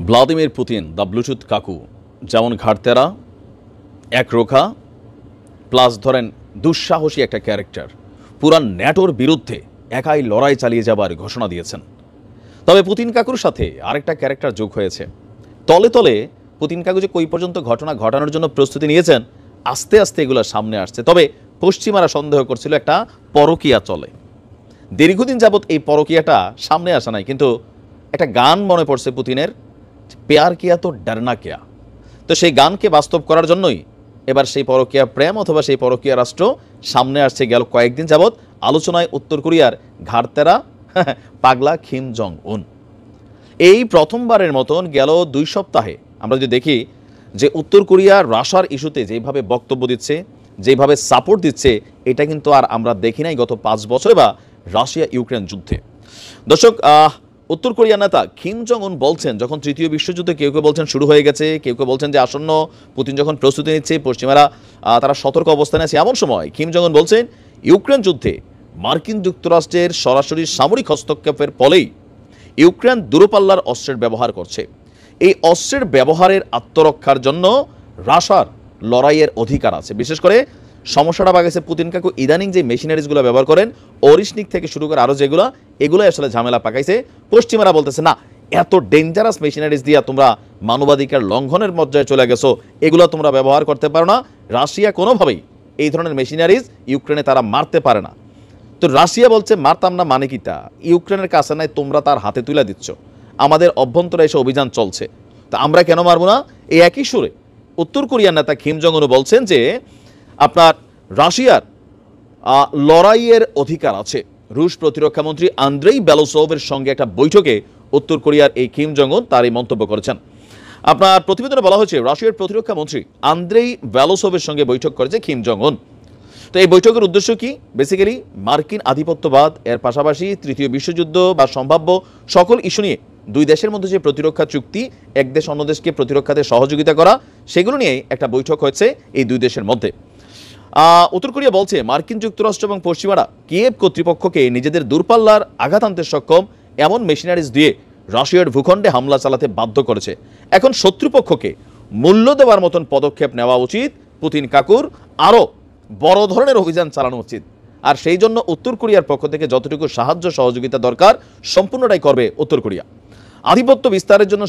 Vladimir Putin the Bluetooth কাকু যেমন ঘাড়তেরা একরোখা plus ধরেন দুঃসাহসী একটা ক্যারেক্টার, পুরান ন্যাটোর বিরুদ্ধে একাই লড়াই চালিয়ে যাবার ঘোষণা দিয়েছেন। তবে পুতিন কাকুর সাথে আরেকটা ক্যারেক্টার যোগ হয়েছে। তলে তলে পুতিন কাকু যে কই পর্যন্ত ঘটনা ঘটানোর জন্য প্রস্তুতি নিয়েছেন, আস্তে আস্তে এগুলো সামনে আসছে। তবে পশ্চিমারা সন্দেহ করছিল একটা পরকীয়া চলে। দীর্ঘদিন যাবৎ এই পরকীয়াটা সামনে আসা নাই, কিন্তু একটা গান মনে পড়ছে পুতিনের, প্যার কিয়া তো ডরনা কিয়া। তো সেই গানকে বাস্তব করার জন্যই এবার সেই পরকীয়া প্রেম অথবা সেই পরকীয়া রাষ্ট্র সামনে আসছে। গেল কয়েকদিন যাবৎ আলোচনায় উত্তর কোরিয়ার ঘাড়তেরা পাগলা কিম জং উন। এই প্রথমবারের মতন গেল 2 সপ্তাহে আমরা যদি দেখি যে উত্তর কোরিয়া রাশিয়ার ইস্যুতে যেভাবে বক্তব্য দিচ্ছে, যেভাবে সাপোর্ট দিচ্ছে, এটা কিন্তু আর আমরা দেখি নাই গত 5 বছরে বা রাশিয়া ইউক্রেন যুদ্ধে। দর্শক, উত্তর কোরিয়ার নেতা কিম জং উন বলছেন, যখন তৃতীয় বিশ্বযুদ্ধ কেউ কেউ বলছেন শুরু হয়ে গেছে, কেউ কেউ বলছেন যে আসন্ন, পুতিন যখন প্রস্তুতি নিচ্ছে, পশ্চিমারা তারা সতর্ক অবস্থানে আছে, এমন সময় কিম জং উন বলছেন ইউক্রেন যুদ্ধে মার্কিন যুক্তরাষ্ট্রের সরাসরি সামরিক হস্তক্ষেপের ফলেই ইউক্রেন দূরপাল্লার অস্ত্রের ব্যবহার করছে। এই অস্ত্রের ব্যবহারের আত্মরক্ষার জন্য রাশিয়ার লড়াইয়ের অধিকার আছে। বিশেষ করে সমস্যাটা বাগেছে পুতিন কাকু ইদানিং যে মেশিনারিজগুলো ব্যবহার করেন, অরিশনিক থেকে শুরু করে আরও যেগুলো, এগুলো আসলে ঝামেলা পাকাইছে। পশ্চিমারা বলতেছে না, এত ডেঞ্জারাস মেশিনারিজ দিয়া তোমরা মানবাধিকার লঙ্ঘনের পর্যায়ে চলে গেছো, এগুলো তোমরা ব্যবহার করতে পারো না। রাশিয়া কোনোভাবেই এই ধরনের মেশিনারিজ ইউক্রেনে তারা মারতে পারে না। তো রাশিয়া বলছে মারতাম না মানে কিতা, ইউক্রেনের কাছে নাই, তোমরা তার হাতে তুলে দিচ্ছ, আমাদের অভ্যন্তরে এসে অভিযান চলছে, তা আমরা কেন মারবো না। এই একই সুরে উত্তর কোরিয়ার নেতা কিম জং উন বলছেন যে আপনার রাশিয়ার লড়াইয়ের অধিকার আছে। রুশ প্রতিরক্ষা মন্ত্রী আন্দ্রেই বেলোসোভের সঙ্গে একটা বৈঠকে উত্তর কোরিয়ার এই কিম জং উন তার এই মন্তব্য করেছেন। আপনার প্রতিবেদনে বলা হয়েছে রাশিয়ার প্রতিরক্ষা মন্ত্রী আন্দ্রেই বেলোসোভের সঙ্গে বৈঠক করেছে কিম জং উন। তো এই বৈঠকের উদ্দেশ্য কি? বেসিক্যালি মার্কিন আধিপত্যবাদ, এর পাশাপাশি তৃতীয় বিশ্বযুদ্ধ বা সম্ভাব্য সকল ইস্যু নিয়ে দুই দেশের মধ্যে যে প্রতিরক্ষা চুক্তি, এক দেশ অন্য দেশকে প্রতিরক্ষাতে সহযোগিতা করা, সেগুলো নিয়ে একটা বৈঠক হয়েছে এই দুই দেশের মধ্যে। উত্তর কোরিয়া বলছে মার্কিন যুক্তরাষ্ট্র এবং পশ্চিমারা কিয়েভ কর্তৃপক্ষকে নিজেদের দূরপাল্লার আঘাত আনতে সক্ষম এমন মেশিনারিজ দিয়ে রাশিয়ার ভূখণ্ডে হামলা চালাতে বাধ্য করেছে। এখন শত্রুপক্ষকে মূল্য দেওয়ার মতন পদক্ষেপ নেওয়া উচিত। পুতিন কাকুর আরও বড় ধরনের অভিযান চালানো উচিত। আর সেই জন্য উত্তর কোরিয়ার পক্ষ থেকে যতটুকু সাহায্য সহযোগিতা দরকার সম্পূর্ণটাই করবে উত্তর কোরিয়া। আধিপত্য বিস্তারের জন্য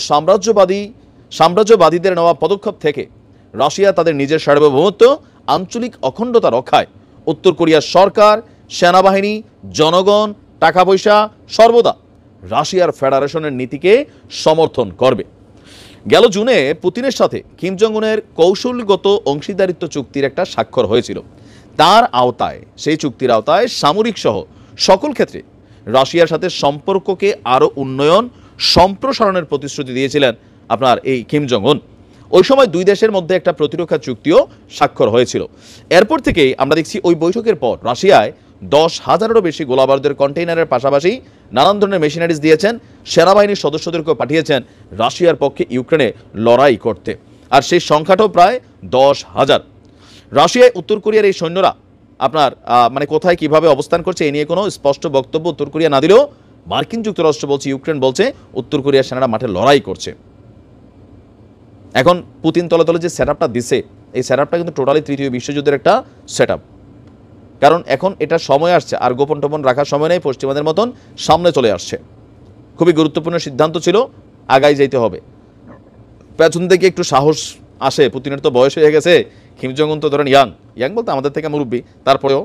সাম্রাজ্যবাদীদের নেওয়া পদক্ষেপ থেকে রাশিয়া তাদের নিজের সার্বভৌমত্ব, আঞ্চলিক অখণ্ডতা রক্ষায় উত্তর কোরিয়ার সরকার, সেনাবাহিনী, জনগণ, টাকা পয়সা সর্বদা রাশিয়ার ফেডারেশনের নীতিকে সমর্থন করবে। গেল জুনে পুতিনের সাথে কিম জং উনের কৌশলগত অংশীদারিত্ব চুক্তির একটা স্বাক্ষর হয়েছিল। তার আওতায়, সেই চুক্তির আওতায় সামরিক সহ সকল ক্ষেত্রে রাশিয়ার সাথে সম্পর্ককে আরও উন্নয়ন, সম্প্রসারণের প্রতিশ্রুতি দিয়েছিলেন আপনার এই কিম জং উন। ওই সময় দুই দেশের মধ্যে একটা প্রতিরক্ষা চুক্তিও স্বাক্ষর হয়েছিল। এরপর থেকেই আমরা দেখছি ওই বৈঠকের পর রাশিয়ায় 10,000-এরও বেশি গোলাবারুদের কন্টেইনারের পাশাপাশি নানান ধরনের মেশিনারিজ দিয়েছেন, সেনাবাহিনীর সদস্যদেরকেও পাঠিয়েছেন রাশিয়ার পক্ষে ইউক্রেনে লড়াই করতে। আর সেই সংখ্যাটাও প্রায় 10,000। রাশিয়ায় উত্তর কোরিয়ার এই সৈন্যরা আপনার মানে কোথায় কিভাবে অবস্থান করছে এ নিয়ে কোনো স্পষ্ট বক্তব্য উত্তর কোরিয়া না দিলেও মার্কিন যুক্তরাষ্ট্র বলছে, ইউক্রেন বলছে উত্তর কোরিয়ার সেনারা মাঠে লড়াই করছে। এখন পুতিন তলে তলে যে সেট আপটা দিছে, এই সেট আপটা কিন্তু টোটালি তৃতীয় বিশ্বযুদ্ধের একটা সেট আপ। কারণ এখন এটা সময় আসছে, আর গোপন টোপন রাখার সময় নেই, পশ্চিমাদের মতন সামনে চলে আসছে। খুবই গুরুত্বপূর্ণ সিদ্ধান্ত ছিল, আগাই যাইতে হবে। পেছন থেকে একটু সাহস আসে, পুতিনের তো বয়স হয়ে গেছে, কিম জং উন তো ধরেন ইয়াং বলতে আমাদের থেকে মুরব্বী, তারপরেও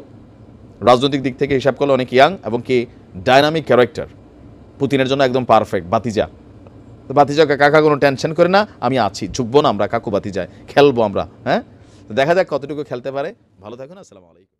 রাজনৈতিক দিক থেকে হিসাব করলে অনেক ইয়াং এবং কি ডাইনামিক ক্যারেক্টার। পুতিনের জন্য একদম পারফেক্ট বাতিজা। তো বাতিজা কাকা কোনো টেনশন করে না, আমি আছি, ঝুঁকবো না আমরা, কাকু বাতিজায় খেলবো আমরা। হ্যাঁ, দেখা যাক কতটুকু খেলতে পারে। ভালো থাকুন, আসসালামু আলাইকুম।